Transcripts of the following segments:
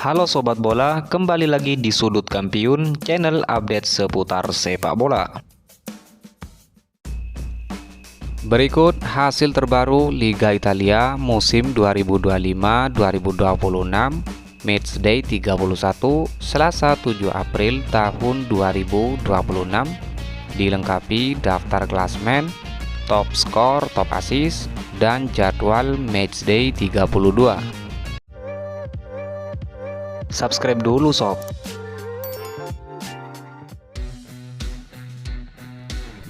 Halo Sobat Bola, kembali lagi di Sudut Kampiun, channel update seputar sepak bola. Berikut hasil terbaru Liga Italia musim 2025-2026, Matchday 31, Selasa 7 April tahun 2026, dilengkapi daftar klasmen, top skor, top assist, dan jadwal Matchday 32. Subscribe dulu sob.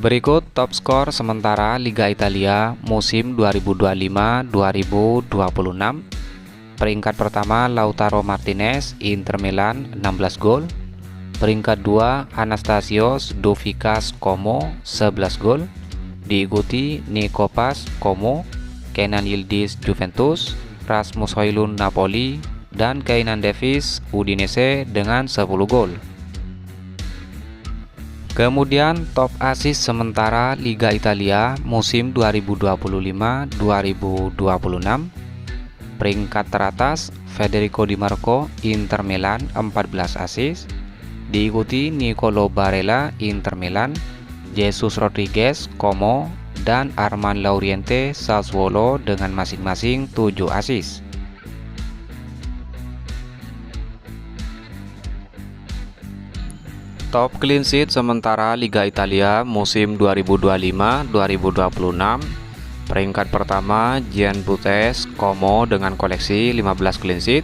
Berikut top skor sementara Liga Italia musim 2025-2026. Peringkat pertama Lautaro Martinez, Inter Milan 16 gol. Peringkat 2 Anastasios Doufikas Como 11 gol. Diikuti Nikopas Como, Kenan Yildiz Juventus, Rasmus Højlund Napoli, dan Keinan Davis Udinese dengan 10 gol. Kemudian top assist sementara Liga Italia musim 2025-2026. Peringkat teratas Federico Di Marco, Inter Milan 14 assist. Diikuti Nicolo Barella Inter Milan, Jesus Rodriguez Como, dan Armand Lauriente Sassuolo dengan masing-masing 7 assist. Top clean sheet sementara Liga Italia musim 2025-2026. Peringkat pertama Gian Butes Como dengan koleksi 15 clean sheet.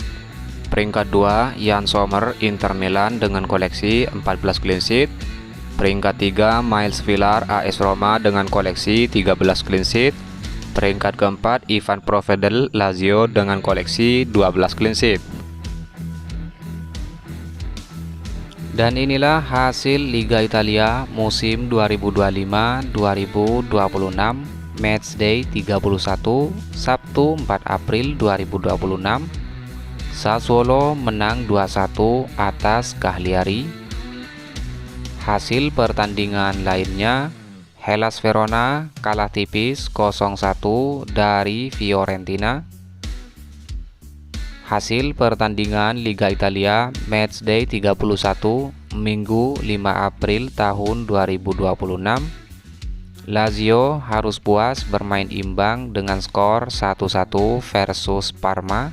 Peringkat 2 Jan Sommer Inter Milan dengan koleksi 14 clean sheet. Peringkat 3 Miles Villar AS Roma dengan koleksi 13 clean sheet. Peringkat keempat Ivan Provedel Lazio dengan koleksi 12 clean sheet. Dan inilah hasil Liga Italia musim 2025-2026, Matchday 31, Sabtu 4 April 2026. Sassuolo menang 2-1 atas Cagliari. Hasil pertandingan lainnya, Hellas Verona kalah tipis 0-1 dari Fiorentina. Hasil pertandingan Liga Italia Matchday 31 Minggu 5 April tahun 2026. Lazio harus puas bermain imbang dengan skor 1-1 versus Parma.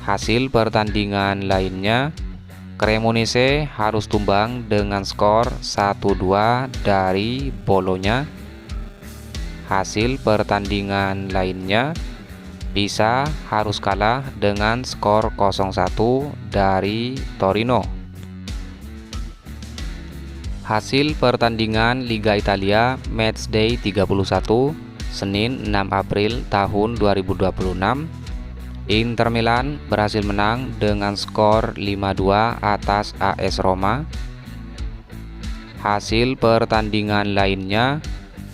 Hasil pertandingan lainnya, Cremonese harus tumbang dengan skor 1-2 dari Bologna. Hasil pertandingan lainnya, Pisa harus kalah dengan skor 0-1 dari Torino. Hasil pertandingan Liga Italia Matchday 31 Senin 6 April tahun 2026. Inter Milan berhasil menang dengan skor 5-2 atas AS Roma. Hasil pertandingan lainnya,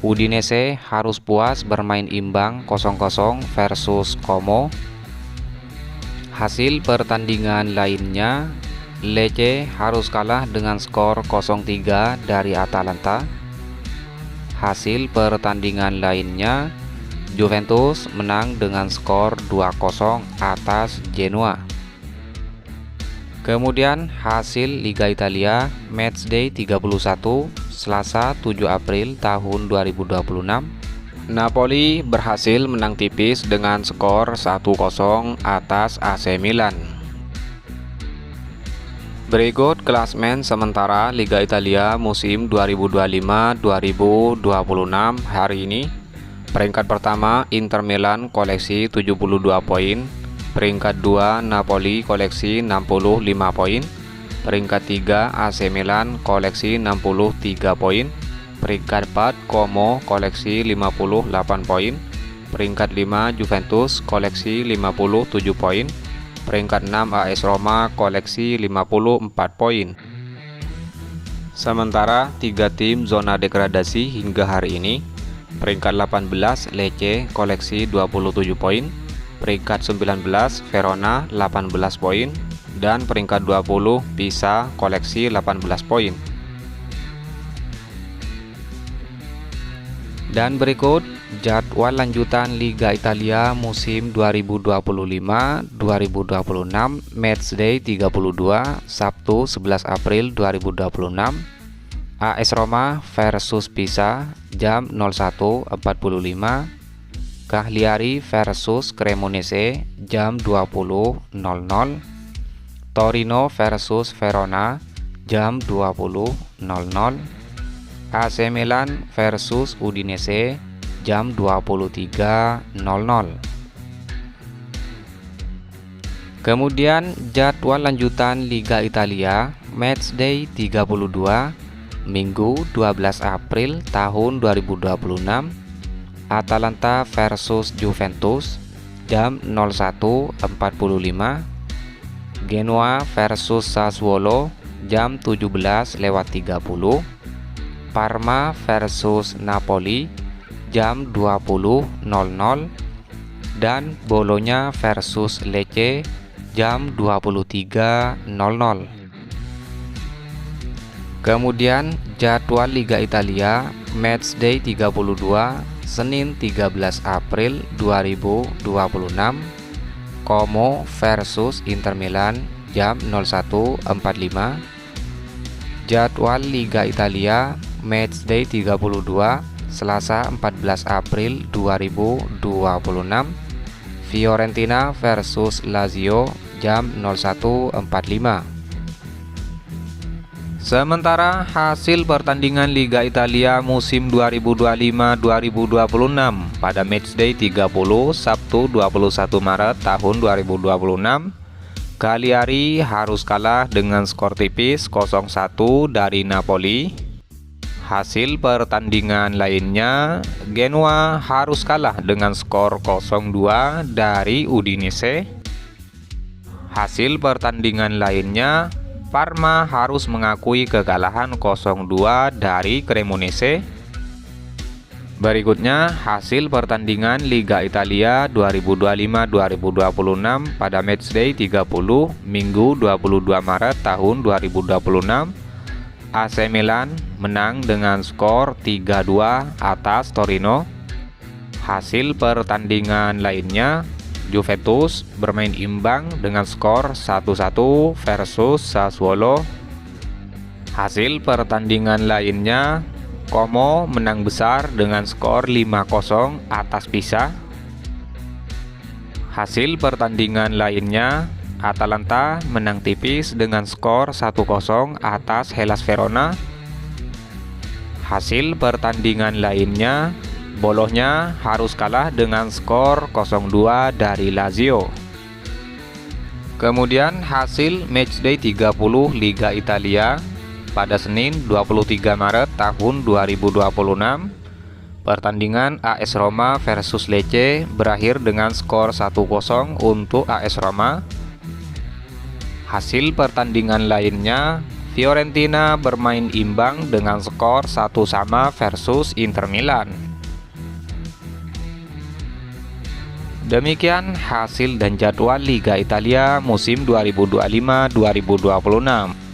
Udinese harus puas bermain imbang 0-0 versus Como. Hasil pertandingan lainnya, Lecce harus kalah dengan skor 0-3 dari Atalanta. Hasil pertandingan lainnya, Juventus menang dengan skor 2-0 atas Genoa. Kemudian hasil Liga Italia Matchday 31 Selasa 7 April tahun 2026. Napoli berhasil menang tipis dengan skor 1-0 atas AC Milan. Berikut klasmen sementara Liga Italia musim 2025-2026 hari ini. Peringkat pertama Inter Milan koleksi 72 poin. Peringkat 2 Napoli koleksi 65 poin. Peringkat 3 AC Milan koleksi 63 poin. Peringkat 4 Como koleksi 58 poin. Peringkat 5 Juventus koleksi 57 poin. Peringkat 6 AS Roma koleksi 54 poin. Sementara 3 tim zona degradasi hingga hari ini. Peringkat 18 Lecce koleksi 27 poin. Peringkat 19 Verona 18 poin. Dan peringkat 20 Pisa koleksi 18 poin. Dan berikut Jadwal lanjutan Liga Italia musim 2025-2026 Matchday 32 Sabtu 11 April 2026. AS Roma versus Pisa jam 01.45. Cagliari versus Cremonese jam 20.00. Torino versus Verona jam 20.00. AC Milan versus Udinese jam 23.00. Kemudian jadwal lanjutan Liga Italia Matchday 32 Minggu 12 April tahun 2026. Atalanta versus Juventus jam 01.45. Genoa versus Sassuolo jam 17.30. Parma versus Napoli jam 20.00 dan Bologna versus Lecce jam 23.00. Kemudian jadwal Liga Italia Matchday 32 Senin 13 April 2026. Como versus Inter Milan jam 01.45. Jadwal Liga Italia Matchday 32 Selasa 14 April 2026. Fiorentina versus Lazio jam 01.45. Sementara hasil pertandingan Liga Italia musim 2025-2026 pada Matchday 30 Sabtu 21 Maret tahun 2026, Cagliari harus kalah dengan skor tipis 0-1 dari Napoli. Hasil pertandingan lainnya, Genoa harus kalah dengan skor 0-2 dari Udinese. Hasil pertandingan lainnya, Parma harus mengakui kekalahan 0-2 dari Cremonese. Berikutnya hasil pertandingan Liga Italia 2025-2026 pada Matchday 30 Minggu 22 Maret tahun 2026. AC Milan menang dengan skor 3-2 atas Torino. Hasil pertandingan lainnya, Juventus bermain imbang dengan skor 1-1 versus Sassuolo. Hasil pertandingan lainnya, Como menang besar dengan skor 5-0 atas Pisa. Hasil pertandingan lainnya, Atalanta menang tipis dengan skor 1-0 atas Hellas Verona. Hasil pertandingan lainnya, Bologna harus kalah dengan skor 0-2 dari Lazio. Kemudian hasil Matchday 30 Liga Italia pada Senin 23 Maret tahun 2026. Pertandingan AS Roma versus Lecce berakhir dengan skor 1-0 untuk AS Roma. Hasil pertandingan lainnya, Fiorentina bermain imbang dengan skor 1-1 versus Inter Milan. Demikian hasil dan jadwal Liga Italia musim 2025-2026.